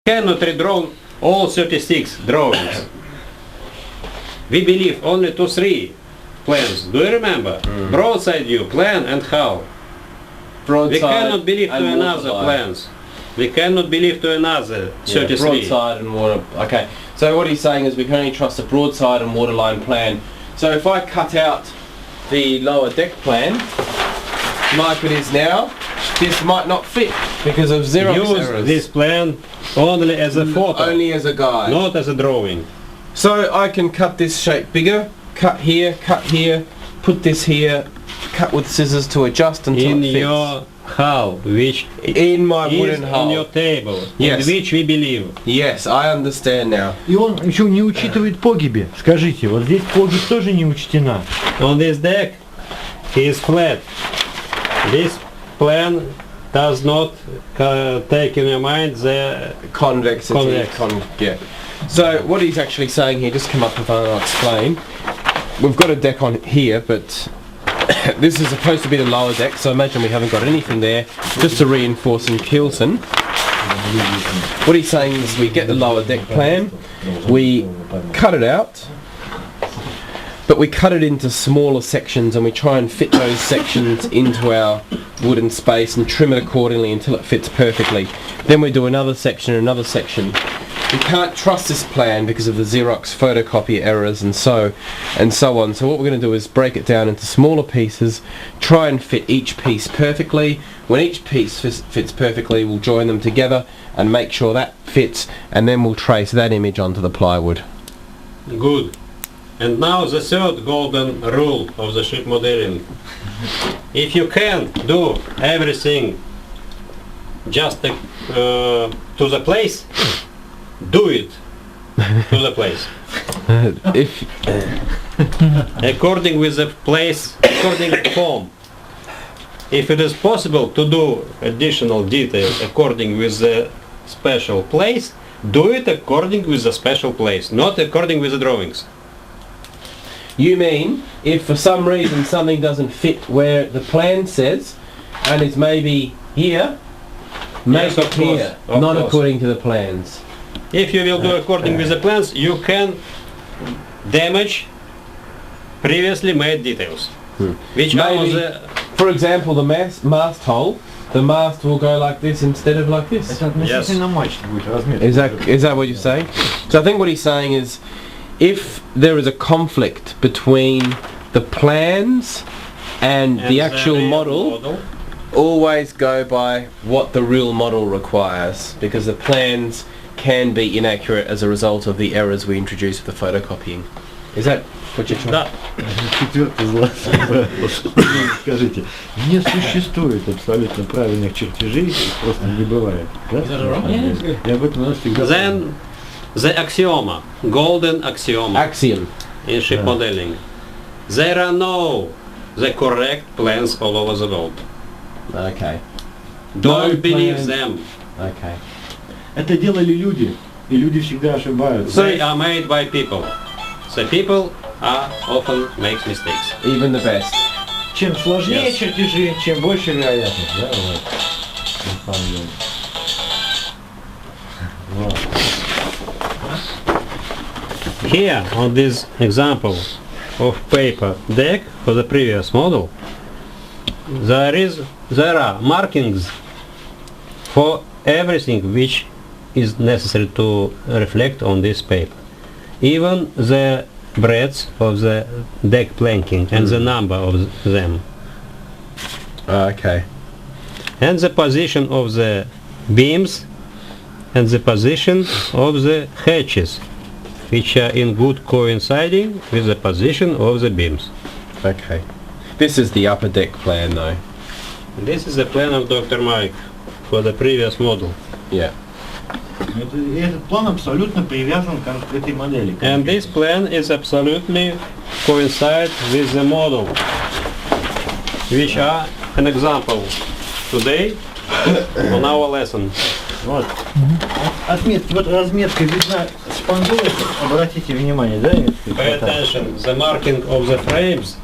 cannot redraw all 36 drawings. We believe only to 3 plans. Do you remember? Broadside view, plan and hull. Broadside. We cannot believe to and another waterline. plans. We cannot believe to another 33. Broadside and water. Okay. So what he's saying is we can only trust a broadside and waterline plan. So if I cut out the lower deck plan, like it is now, this might not fit because of Xerox Use errors. this plan only as a photo, Only as a guide. not as a drawing. So I can cut this shape bigger, cut here, put this here, cut with scissors to adjust until In it fits. your hull, which In my is wooden on hull. your table, Yes. in which we believe. Yes, I understand now. И он еще не учитывает погиби. Скажите, вот здесь погиб тоже не учтена. On this deck, he is flat. This plan does not take in your mind the Convexity. Convex. Yeah. So what he's actually saying here, just come up with and I'll explain. We've got a deck on here, but this is supposed to be the lower deck, so imagine we haven't got anything there, just to reinforce and Kielson. What he's saying is we get the lower deck plan, we cut it out, but we cut it into smaller sections and we try and fit those sections into our wooden space and trim it accordingly until it fits perfectly. Then we do another section. We can't trust this plan because of the Xerox photocopy errors and so on. So what we're going to do is break it down into smaller pieces, try and fit each piece perfectly. When each piece fits perfectly, we'll join them together and make sure that fits, and then we'll trace that image onto the plywood. Good. And now the third golden rule of the ship modeling. If you can do everything just to the place, do it to the place. If According with the place, according to form. If it is possible to do additional details according with the special place, do it according with the special place, not according with the drawings. you mean if for some reason something doesn't fit where the plan says, and it's maybe here, make Yes, it of course, here, of not course. according to the plans. If you will do according with the plans, you can damage previously made details, which are on Maybe, the for example, the mast hole, the mast will go like this instead of like this. Это относительно мачты будет размер. Is that what you're saying? So I think what he's saying is, if there is a conflict between the plans and the actual real model, always go by what the real model requires, because the plans can be inaccurate as a result of the errors we introduce with the photocopying. Is that what you're trying? Да. Четвертый скажите, не существует абсолютно правильных чертежей, их просто не бывает. Да? Я об этом всегда. Then the axioma, golden axioma Axiom. in ship modeling. There are no the correct plans all over the world. Okay. Don't No believe plan. them. Okay. Это делали люди, и люди всегда ошибаются. They are made by people. The people are often make mistakes. Even the best. Чем сложнее Yes. чертежи, чем больше вероятность, да, вот. На самом деле. Вот. Here on this example of paper deck for the previous model, there are markings for everything which is necessary to reflect on this paper. Even the breadth of the deck planking and the number of them, Okay. and the position of the beams and the position of the hatches, which are in good coinciding with the position of the beams. Okay. This is the upper deck plan though. This is the plan of Dr. Mike for the previous model. Yeah. И этот план абсолютно привязан к этой модели. And this plan is absolutely coincide with the model, which are an example today on our lesson. Вот. Отметки, вот разметка видна шпангоутов, обратите внимание, да? Pay attention, the marking of the frames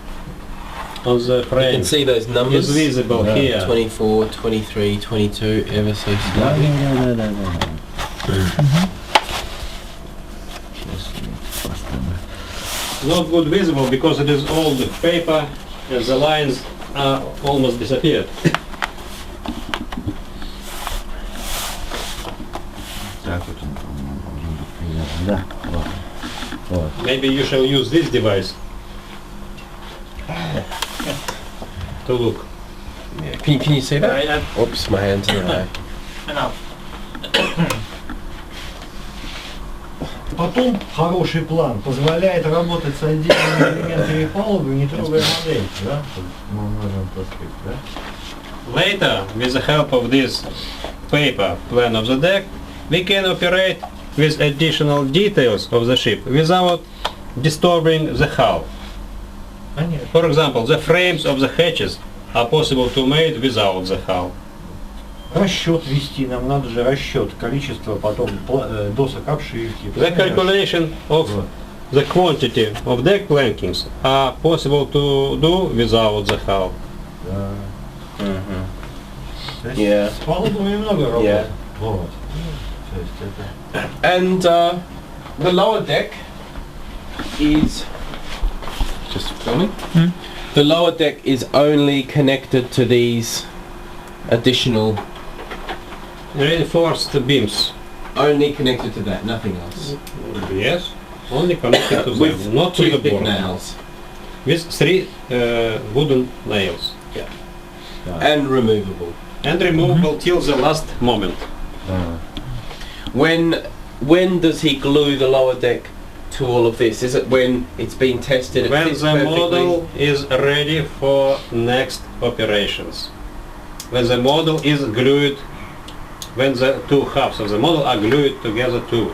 on the You frame can see those numbers. is visible here. 24, 23, 22, ever so Да, slightly. да, да, да, да. Not good visible because it is old paper and the lines are almost disappeared. Так вот он, по-моему, должен быть примерно. Да, вот. Maybe you shall use this device to look. Yeah. Can you see that? Oops, my hand's in the way. Потом хороший план позволяет работать с отдельными элементами палубы, не трогая модель, да? Мы можем посмотреть, да? Later, with the help of this paper plan of the deck, we can operate with additional details of the ship without disturbing the hull. Конечно. For example, the frames of the hatches are possible to make without the hull. Расчет вести, нам надо же расчет, количество потом досок обшивки. The calculation of the quantity of deck plankings are possible to do without the hull. Да. То есть Yeah. с палубами много работы. Yeah. Вот. То есть это... And the lower deck is just filming. The lower deck is only connected to these additional, Reinforced beams. only connected to that, nothing else. Yes, only connected to With them, not to the toothpick board. nails With 3 wooden nails. and removable. And removable till the last moment. Да. When does he glue the lower deck to all of this? Is it when it's been tested? It When fits the perfectly? model is ready for next operations. When the model is glued, when the two halves of the model are glued together too.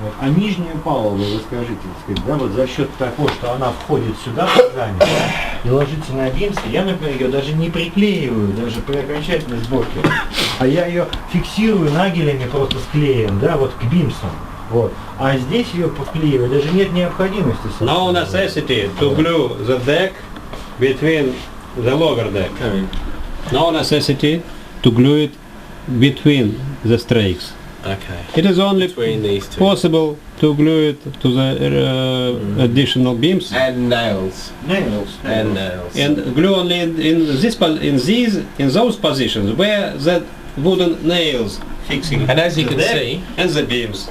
Вот. А нижнюю палубу, вы скажите, так сказать, да, вот за счет того, что она входит сюда в здание и ложится на бимсы, я, например, ее даже не приклеиваю, даже при окончательной сборке, а я ее фиксирую нагелями просто с клеем, да, вот к бимсам. Вот. А здесь ее поклеиваю, даже нет необходимости. No necessity to glue the deck between the lower deck. No necessity to glue it between the strakes. Okay. It is only Between these two. possible to glue it to the additional beams And nails. Nails. And nails. and glue only in those positions where the wooden nails fixing And as you the can deck see, and the beams.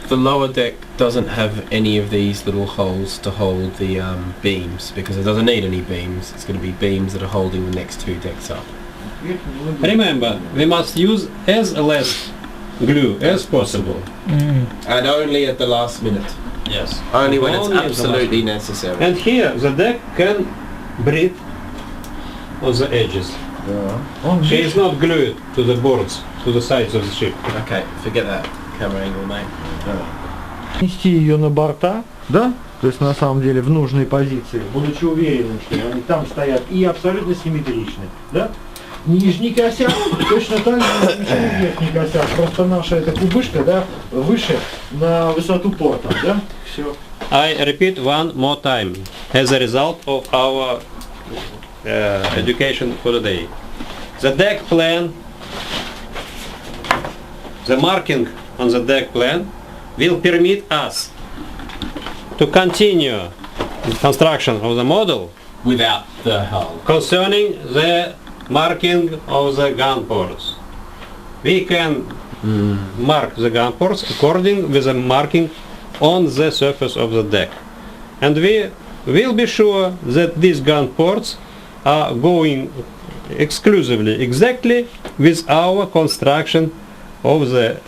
the lower deck doesn't have any of these little holes to hold the beams because it doesn't need any beams. It's going to be beams that are holding the next two decks up. Remember, we must use as less glue as possible. And only at the last minute. Yes. Only when it's Only at the absolutely necessary. And here the deck can breathe on the edges. Да. Он She здесь is not glued to the boards, to the sides of the ship. Okay, forget that camera angle, mate. нести ее на борта, да? То есть на самом деле в нужной позиции, будучи уверенным, что они там стоят и абсолютно симметричны, да? Нижний косяк точно так же изучаем верхний косяк, просто наша эта кубышка, да, выше на высоту порта, да? Все. I repeat one more time, as a result of our education for the day. The deck plan, the marking on the deck plan will permit us to continue the construction of the model Without the hull. concerning the marking of the gun ports. We can mark the gun ports according with the marking on the surface of the deck. And we will be sure that these gun ports are going exclusively exactly with our construction of the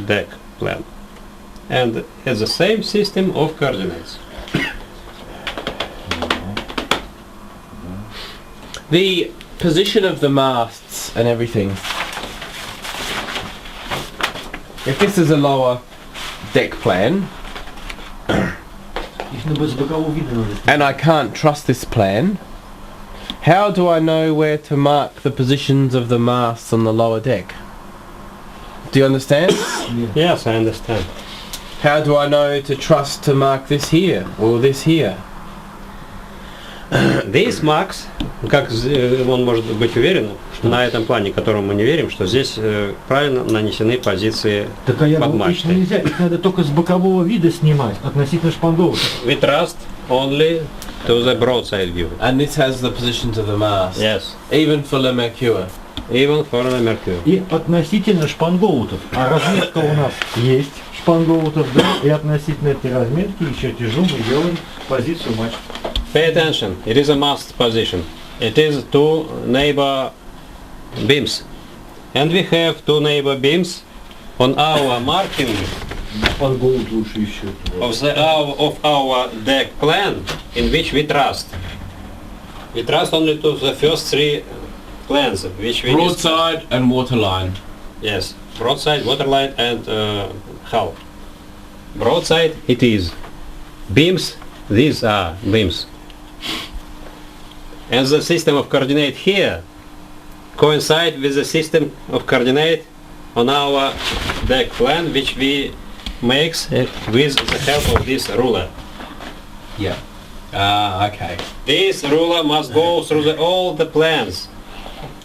deck plan. And it's the same system of coordinates. The position of the masts and everything. If this is a lower deck plan, and I can't trust this plan, how do I know where to mark the positions of the masts on the lower deck? Do you understand? Yes, I understand. How do I know to trust to mark this here or this here? These marks, как он может быть уверен, на этом плане, которому мы не верим, что здесь правильно нанесены позиции Так а я под говорю, их мачтой. нельзя, их надо только с бокового вида снимать, относительно шпангоутов. We trust only to the broadside view. And this has the positions of the mast. Yes, Even for the Mercure. even for the Mercury. И относительно шпангоутов. А разметка у нас есть шпангоутов, да, и относительно этой разметки и чертежу мы делаем позицию мачты. Pay attention, it is a mast position. It is two neighbor beams. And we have two neighbor beams on our marking Шпангоут лучше еще. of our deck plan in which we trust. We trust only to the first three plans which we Broadside and waterline. Yes, broadside, waterline and hull. Broadside it is. Beams, these are beams. And the system of coordinate here coincide with the system of coordinate on our deck plan which we makes with the help of this ruler. Yeah. Okay. This ruler must go through all the plans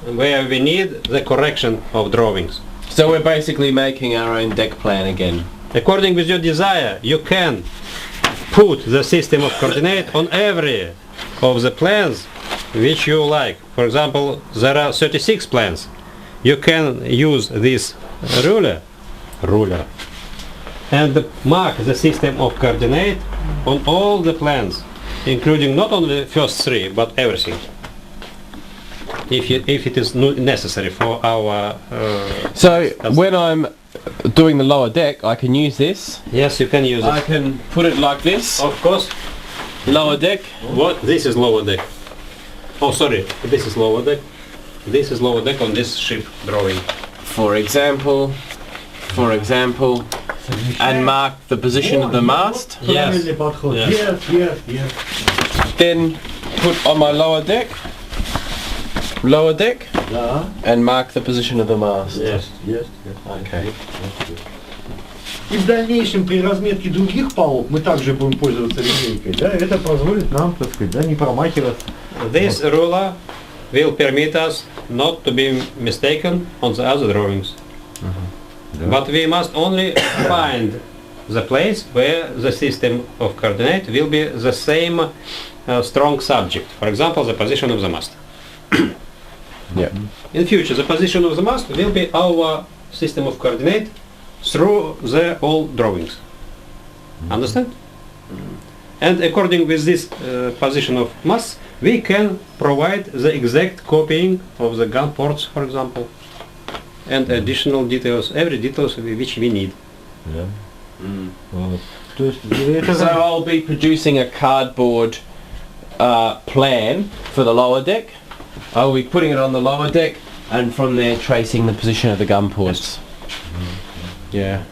where we need the correction of drawings. So we're basically making our own deck plan again. According with your desire, you can put the system of coordinate on every of the plans which you like. For example, there are 36 plans. You can use this ruler and mark the system of coordinate on all the plans, including not only the first three, but everything. If it is necessary for our... So when I'm doing the lower deck, I can use this. Yes, you can use I it. can put it like this. Of course. Lower deck. What? This is lower deck. Oh, sorry. This is lower deck. This is lower deck on this ship drawing. For example. And mark the position of the mast. Yes. Правильный подход. Yes. Yes. Then put on my lower deck. Да. And mark the position of the mast. Yes. Yes. Okay. И в дальнейшем при разметке других палуб мы также будем пользоваться линейкой. Да? Это позволит нам, так сказать, да, не промахиваться. This ruler will permit us not to be mistaken on the other drawings. But we must only find the place where the system of coordinate will be the same strong subject. For example, the position of the mast. Yeah. In future, the position of the mast will be our system of coordinate through the all drawings. Understand? And according with this position of mast, we can provide the exact copying of the gun ports, for example, and additional details, every details which we need. Да. Вот. То есть это So I'll be producing a cardboard plan for the lower deck. I'll be putting it on the lower deck and from there tracing the position of the gun ports. Yeah.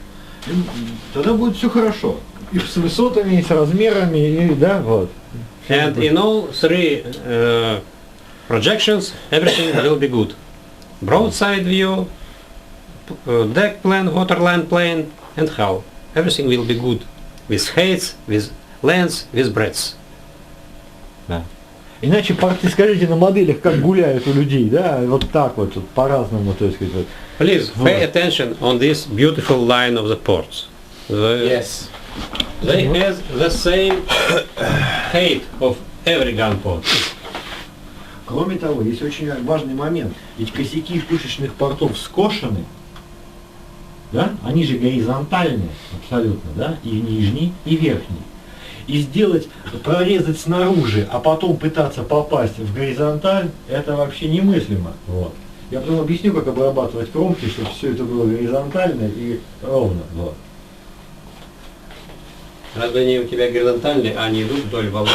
тогда будет все хорошо. И с высотами, и с размерами, и да, вот. And in all three projections, everything will be good. Broadside view, deck plan, waterline plan, and hull. Everything will be good. With heights, with lengths, with breadths. Да. Иначе порты, скажите, на моделях как гуляют у людей, да, вот так вот по-разному, то есть вот. Please pay attention on this beautiful line of the ports. Yes. They have the same height of every gun port. Кроме того, есть очень важный момент. Ведь косяки пушечных портов скошены, да? Они же горизонтальные абсолютно, да? И нижний, и верхний. И сделать, прорезать снаружи, а потом пытаться попасть в горизонталь, это вообще немыслимо. Вот. Я потом объясню, как обрабатывать кромки, чтобы все это было горизонтально и ровно. Вот. Разве они у тебя горизонтальные, а они идут вдоль волн,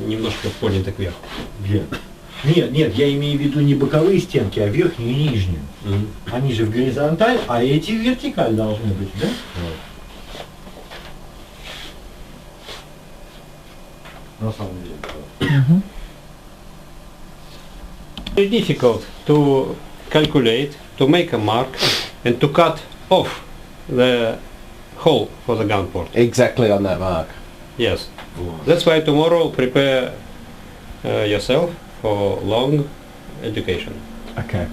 немножко подняты кверху? Где? Нет, я имею в виду не боковые стенки, а верхнюю и нижнюю. Они же в горизонталь, а эти в вертикаль должны быть, да? Вот. На самом деле. It's difficult to calculate, to make a mark, and to cut off the hole for the gun port. Exactly on that mark. Yes. That's why tomorrow prepare yourself for long education. Okay.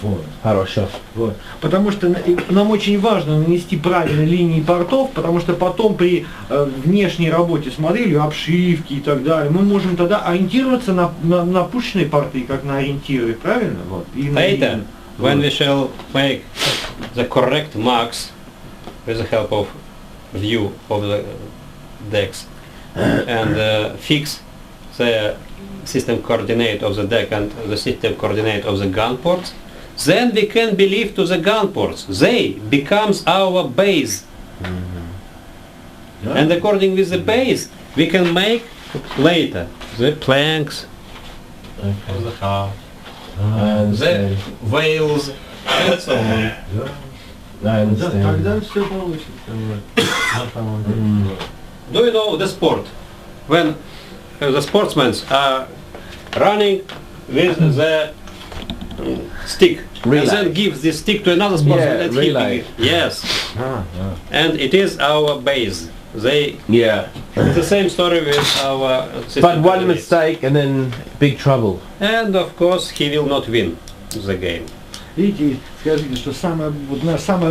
Вот. Хорошо. Вот. Потому что нам очень важно нанести правильные линии портов, потому что потом при внешней работе с моделью, обшивки и так далее, мы можем тогда ориентироваться на пушечные порты, как на ориентиры, правильно? Вот. И Later, when we shall make the correct marks with the help of view of the decks and fix the system coordinate of the deck and the system coordinate of the gun ports, then we can believe to the gun ports. They becomes our base. And according with the base, we can make later the planks, the half, the whales, and so on. Тогда все получится. Do you know the sport? When the sportsmen are running with the stick Relay. and then give this stick to another sportsman Yeah, and he relay. yes, and it is our base. They Yeah. it's the same story with our system But one coordinates. mistake and then big trouble. And of course he will not win the game. Видите, скажите, что самая,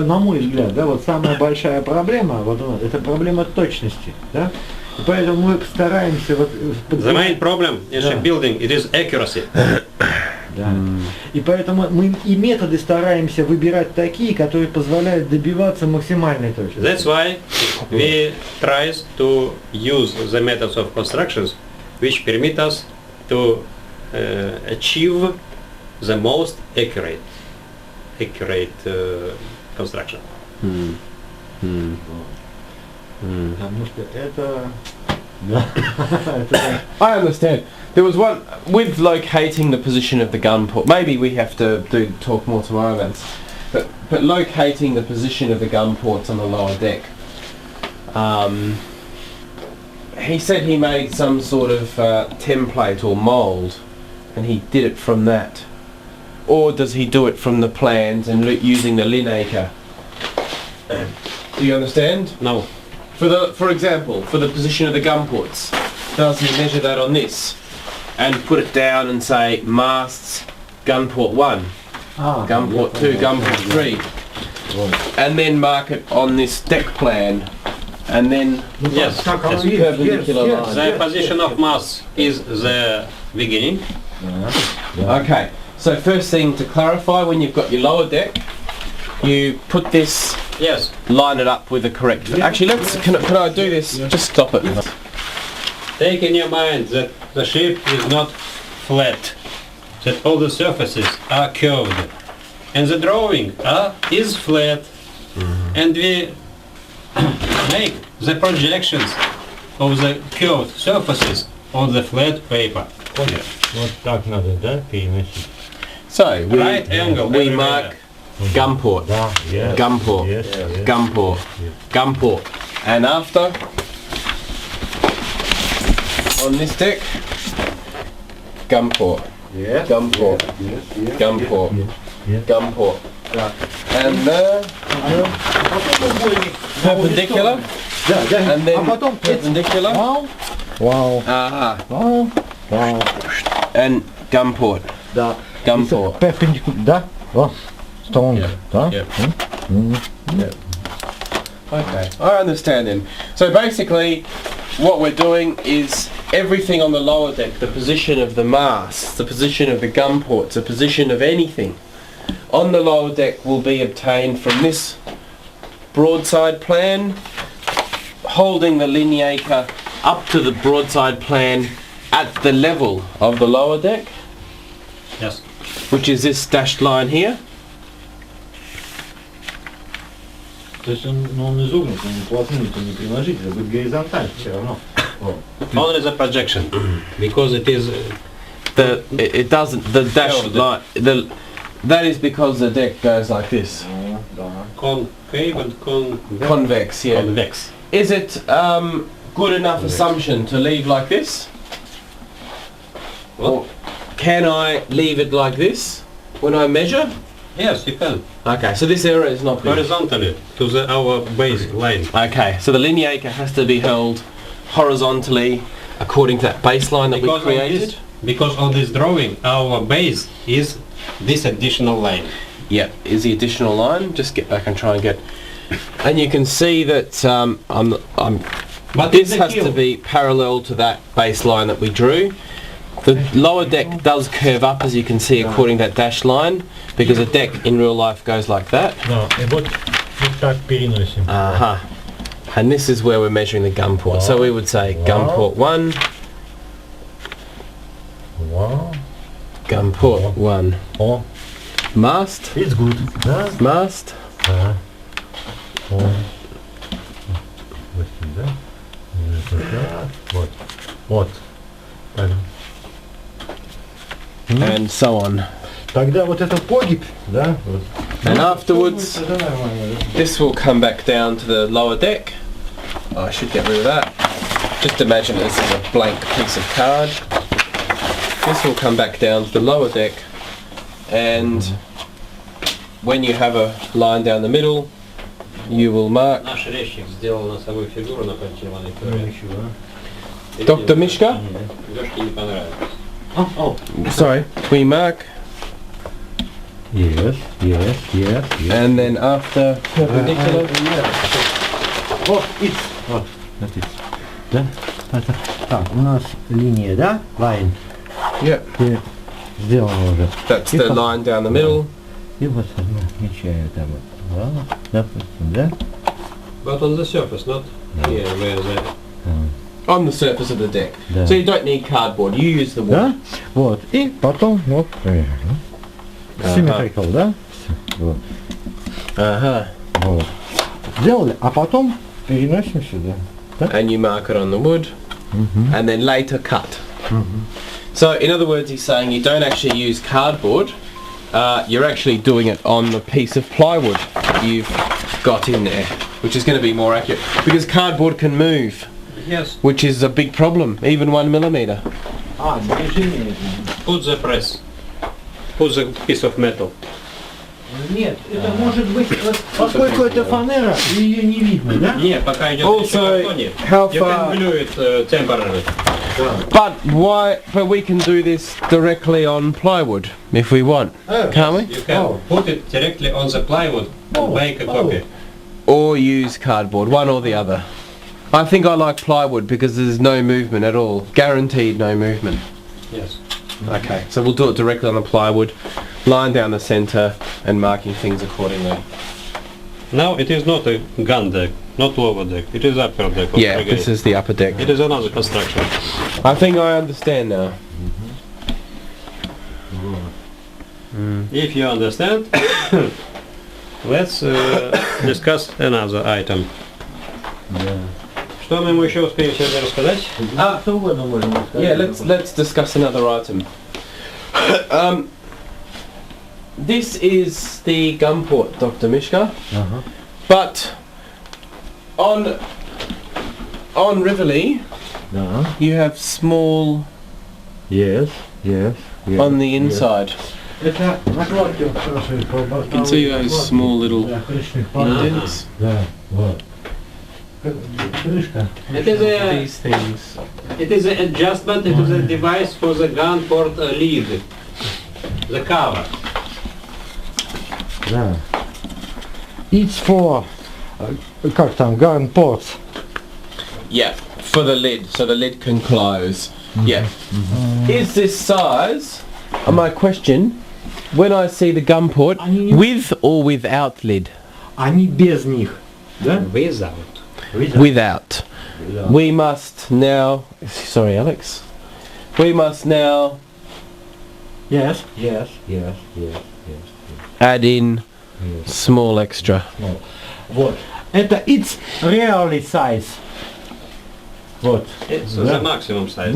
на мой взгляд, да, вот самая большая проблема, вот это проблема точности, да? И поэтому мы стараемся вот. The main problem in shipbuilding it is accuracy. Да. И поэтому мы и методы стараемся выбирать такие, которые позволяют добиваться максимальной точности. That's why we try to use the methods of constructions which permit us to achieve the most accurate construction. Потому что это... Да. I understand. There was one with locating the position of the gun port. Maybe we have to talk more tomorrow about this. But locating the position of the gun ports on the lower deck. He said he made some sort of template or mould, and he did it from that. Or does he do it from the plans and using the lineaker? Do you understand? No. For example, for the position of the gun ports, does he measure that on this and put it down and say masts, gun port 1, gun port 2, gun port 3, and then mark it on this deck plan, and then Yes. perpendicular line. The position of mass is the beginning. Okay, so first thing to clarify, when you've got your lower deck, you put this, Yes. line it up with the correct. Actually, can I do this? Just stop it. Take in your mind that the ship is not flat, that all the surfaces are curved, and the drawing is flat, and we make the projections of the curved surfaces on the flat paper. Вот так надо, да, переносить? So we, Right angle we everywhere. mark gun port, Да, yes, gun port, yes, yes. gun port, gun port, and after on this deck, gun port, Yes, gun port, yes, yes, gun yes, port, yes, yes. gun port, Да. and there, perpendicular, Да, да. and then А потом perpendicular, Вау, aha, вау, вау. and gun port, Да. gun port. Перпендикуляр, да? О, strong, Yeah, да? yeah. Okay, I understand then. So basically, what we're doing is everything on the lower deck, the position of the masts, the position of the gun ports, the position of anything on the lower deck will be obtained from this broadside plan, holding the lineaker up to the broadside plan at the level of the lower deck, Yes. which is this dashed line here. То есть он изогнут, он вплотную не приложить, это будет горизонтально все равно. Only the projection, because it is It doesn't, the dashed line, that is because the deck goes like this. Да. concave and Convex, yeah. convex. Is it good enough assumption to leave like this? Or can I leave it like this when I measure? Yes, you can. Okay, so this area is not good. Horizontally to our base line. Okay, so the lineaker has to be held horizontally according to that baseline that we created. Because on this drawing, our base is this additional line. Yeah, is the additional line. Just get back and try and get. And you can see that But this has to be parallel to that baseline that we drew. The lower deck does curve up, as you can see, according to that dashed line, because a deck in real life goes like that. No, и вот так переносим. And this is where we're measuring the gun port. So we would say gun port 1, Wow. gun port 1. О, Mast, it's good. Да? mast, Да. О. Вот сюда. Вот. Вот. Так. and so on. Тогда вот этот погиб, да? Вот. And afterwards, Это нормально, да? this will come back down to the lower deck. I should get rid of that. Just imagine this is a blank piece of card. This will come back down to the lower deck, and when you have a line down the middle, you will mark. Наш резчик сделал носовую фигуру на подтягиванной туре. Dr. Mishka? Лёшке не понравилось. Oh. Sorry. We mark, Yes, yes, yes, yes. and then after perpendicular. Вот, it's. Вот, смотрите. Да? Так, у нас линия, да? Line. Yep. И сделано уже. That's the line down the middle. И вот отмечаю там вот. Voilà, допустим, да? But on the surface, not here where the... On the surface of the deck. Да. So you don't need cardboard, you use the wood. Да? Вот. И потом вот. Symmetrical, да? Вот. Uh-huh. Вот. Сделали, а потом переносим сюда. And you mark it on the wood, and then later cut. So in other words, he's saying you don't actually use cardboard, you're actually doing it on the piece of plywood you've got in there, which is going to be more accurate. Because cardboard can move, Yes. which is a big problem, even 1 millimeter. А, движение. Put the press. Put the piece of metal. Нет, это может быть, вот, поскольку это фанера, ее не видно, да? Нет, пока идет Also, еще картоне. how You far- can glue it temporarily. But why? But we can do this directly on plywood if we want, can't we? You can put it directly on the plywood and make a copy. Or use cardboard, one or the other. I think I like plywood because there's no movement at all, guaranteed no movement. Yes. Okay, so we'll do it directly on the plywood, line down the centre and marking things accordingly. Now it is not a gun deck, not lower deck. It is upper deck. of Yeah, frigate. this is the upper deck. It is another construction. I think I understand now. If you understand, let's discuss another item. Что мы ему еще успеем сегодня рассказать? Что угодно можем рассказать. Yeah, let's discuss another item. This is the gun port, Dr. Mishka. But on Rivoli, Да. you have small Yes, yes, yes. on the inside. Это накладки You can see those small little indents. Да, вот. Крышка. It is a These things. it is an adjustment. It is a device for the gun port lid, the cover. Да. It's for, как там, gun ports. Yeah, for the lid, so the lid can close. Yeah. Is this size? My question: when I see the gun port, with or without lid? Они без них. Да? Without. Without. We must now. Sorry, Alex. We must now Yes, yes, yes, yes, yes. add in small extra. Вот. Это it's really size. Вот. It's Да. the maximum size.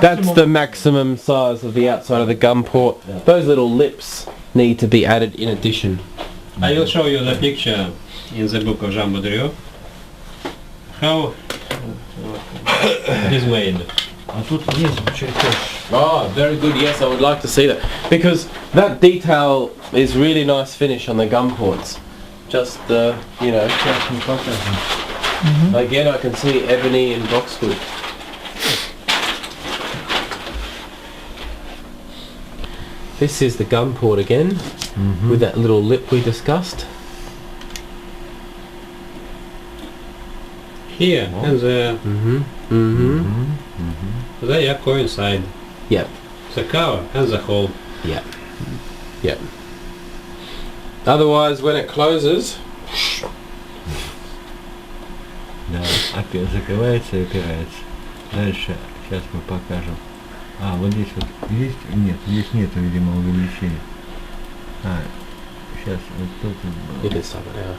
That's the maximum size of the outside of the gun port. Those little lips need to be added in addition. I will show you the picture in the book of Jean Baudrillard. How it is made. А тут есть чертеж. Oh, very good. Yes, I would like to see that because that detail is really nice finish on the gun ports. Just you know. Сейчас не покажем. Again, I can see ebony and boxwood. This is the gun port again, with that little lip we discussed. Here and there, they are coincide. Yep. The cover and the hole. Yep. Yep. Otherwise, when it closes, Да, опять закрывается и опирается. Дальше, сейчас мы покажем. А, вот здесь вот есть? Нет, здесь нет, видимо, увеличения. А, сейчас вот тут. it is something else.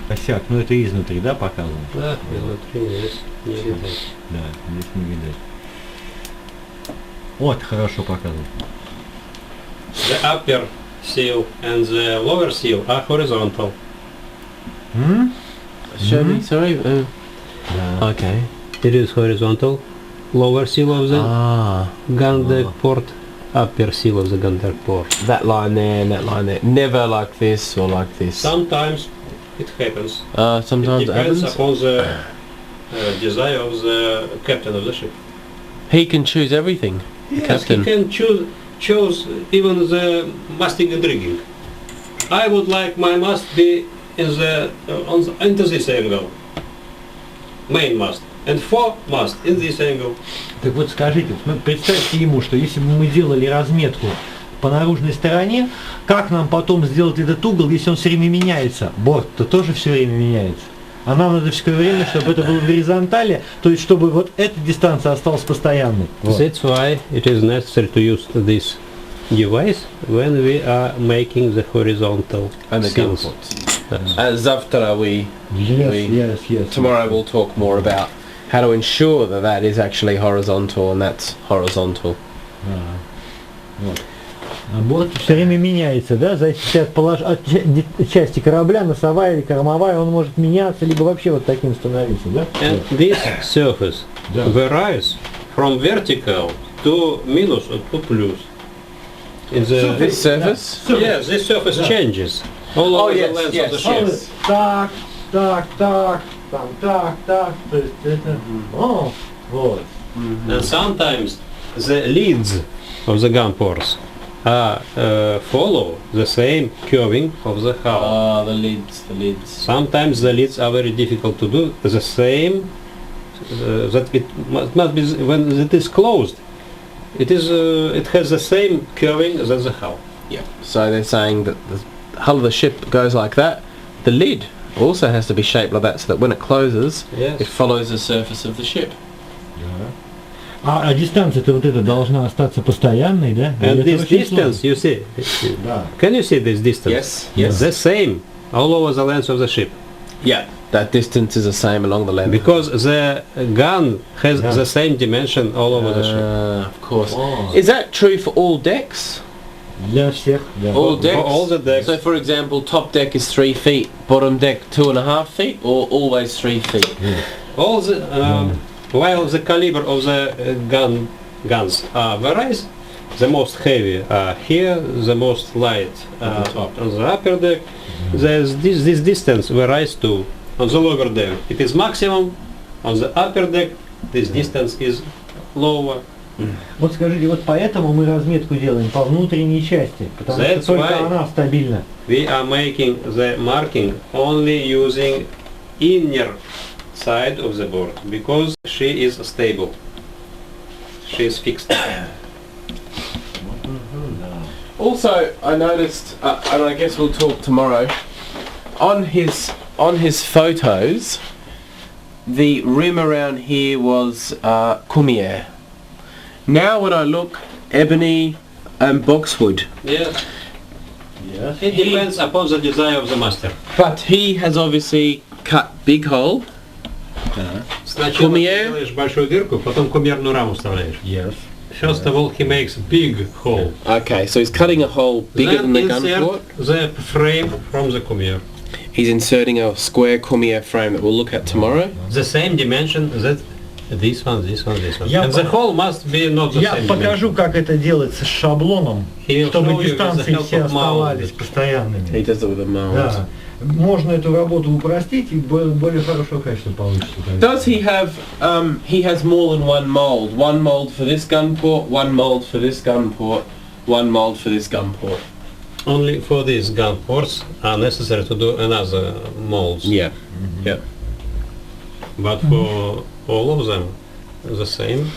Косяк, ну это изнутри, да, показано? Да, изнутри здесь не видать. Да, здесь не видать. Вот, хорошо показано. The upper seal and the lower seal are horizontal. Show me, sorry. Да. Okay. It is horizontal. Lower seal of the gun deck port, upper seal of the gun deck port. That line there and that line there. Never like this or like this. Sometimes it happens. Sometimes It it depends happens. upon the desire of the captain of the ship. He can choose everything. The Yes, captain. he can choose even the masting and rigging. I would like my mast be in the into this angle, main mast, and foremast in this angle. Так вот скажите, представьте ему, что если бы мы делали разметку по наружной стороне, как нам потом сделать этот угол, если он все время меняется? Борт-то тоже все время меняется. А нам надо все время, чтобы это было в горизонтали, то есть чтобы вот эта дистанция осталась постоянной. Вот. That's why it is necessary to use this device when we are making the horizontal And the gun seals. ports. Zavtara Yes. tomorrow we'll talk more about how to ensure that that is actually horizontal and that's horizontal. Вот. А борт все время меняется, да, зависит от части корабля, носовая или кормовая, он может меняться, либо вообще вот таким становиться, да? And this surface varies from vertical to minus or to plus. In the This surface? yes, this surface changes all over the length of the ship. Так, там так, то есть это, вот. And sometimes the leads of the gun ports follow the same curving of the hull. The lids. Sometimes the leads are very difficult to do. The same that it must be when it is closed. It has the same curving as the hull. Yeah. So they're saying that the hull of the ship goes like that. The lid also has to be shaped like that so that when it closes, Yes. it follows the surface of the ship. А дистанция-то вот эта должна остаться постоянной, да? And Или это this очень distance, сложно? you see, Да. can you see this distance? Yes. The same all over the length of the ship. Yeah. That distance is the same along the length. Because the gun has the same dimension all over the ship. Of course. Oh. Is that true for all decks? Для всех, да. All decks? For all the decks. So for example, top deck is 3 feet, bottom deck 2.5 feet, or always 3 feet? All the while the caliber of the guns varies, the most heavy are here, the most light On the top. on the upper deck. There's this distance varies too. On the lower deck it is maximum. On the upper deck this distance is lower. Вот скажите, вот поэтому мы разметку делаем по внутренней части, потому That's что только why- она стабильна. We are making the marking only using inner side of the board because she is stable. She is fixed. Also, I noticed, and I guess we'll talk tomorrow, on his photos, the rim around here was Cumier. Now when I look, ebony and boxwood. Yes. Yes. It depends upon the desire of the master. But he has obviously cut big hole. Сначала Cumier? делаешь большую дырку, потом кумерную раму вставляешь. Yes. First of all, he makes big hole. Okay, so he's cutting a hole bigger than Then the gun port. insert the frame from the cumier. He's inserting a square Cumier frame that we'll look at tomorrow. The same dimension that this one. Я And the hole must be not the Я same покажу, как это делается с шаблоном, He'll show чтобы you with the дистанции help все of mouse. оставались He постоянными. does it with a mouse. Да. можно эту работу упростить и более хорошего качества получится. Does he have, he has more than one mold? One mold for this gun port, one mold for this gun port, one mold for this gun port. Only for these gun ports are necessary to do another molds. Yeah, yeah. But for all of them, the same.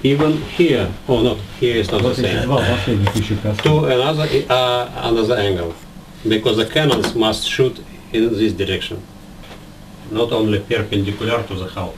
Even here, oh no, here is not the same. To another angle, because the cannons must shoot in this direction, not only perpendicular to the hull.